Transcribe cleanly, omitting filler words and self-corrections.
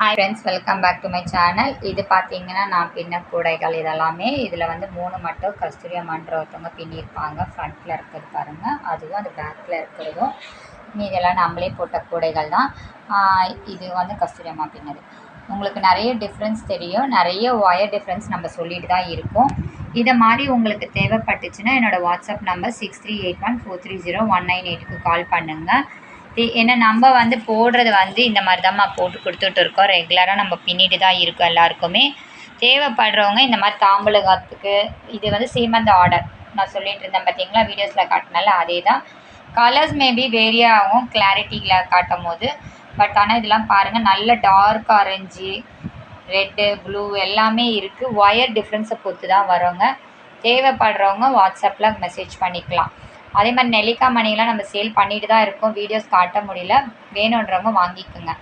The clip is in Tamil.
Hi friends, welcome back to my channel. இது பார்த்தீங்கன்னா நான் பின்ன கூடைகள் இதெல்லாமே இதில் வந்து 3 மட்டும் கஸ்தூரி அம்மான்ற ஒருத்தவங்க பின்னியிருப்பாங்க. ஃப்ரண்ட்டில் இருக்கிறது பாருங்கள், அதுவும் அது பேக்கில் இருக்கிறதும் இதெல்லாம் நம்மளே போட்ட கூடைகள் தான். இது வந்து கஸ்தூரி அம்மா பின்னது. உங்களுக்கு நிறைய டிஃப்ரென்ஸ் தெரியும், நிறைய ஒயர் டிஃப்ரென்ஸ் நம்ம சொல்லிட்டு தான் இருக்கோம். இதை மாதிரி உங்களுக்கு தேவைப்பட்டுச்சுன்னா என்னோடய வாட்ஸ்அப் நம்பர் 6381430198க்கு கால் பண்ணுங்கள். ஏன்னா நம்ம வந்து போடுறது வந்து இந்த மாதிரி தான் போட்டு கொடுத்துட்டு இருக்கோம். ரெகுலராக நம்ம பின்னிட்டு தான் இருக்கோம். எல்லாருக்குமே தேவைப்படுறவங்க இந்த மாதிரி தாம்பூலத்துக்கு இது வந்து சீமந்த ஆர்டர் நான் சொல்லிட்டு இருந்தேன் பார்த்தீங்களா, வீடியோஸில் காட்டினால அதே தான். கலர்ஸ் மேபி வேரி ஆகும் கிளாரிட்டியில் காட்டும் போது. பட் ஆனால் இதெல்லாம் பாருங்கள், நல்ல டார்க் ஆரஞ்சு, ரெட்டு, ப்ளூ எல்லாமே இருக்குது. ஒயர் டிஃப்ரென்ஸை பொறுத்து தான் வருங்க. தேவைப்படுறவங்க வாட்ஸ்அப்பில் மெசேஜ் பண்ணிக்கலாம். அதே மாதிரி நெல்லிக்காய் மணிலாம் நம்ம சேல் பண்ணிட்டு தான் இருக்கோம். வீடியோஸ் காட்ட முடியல, வேணுன்றவங்க வாங்கிக்கோங்க.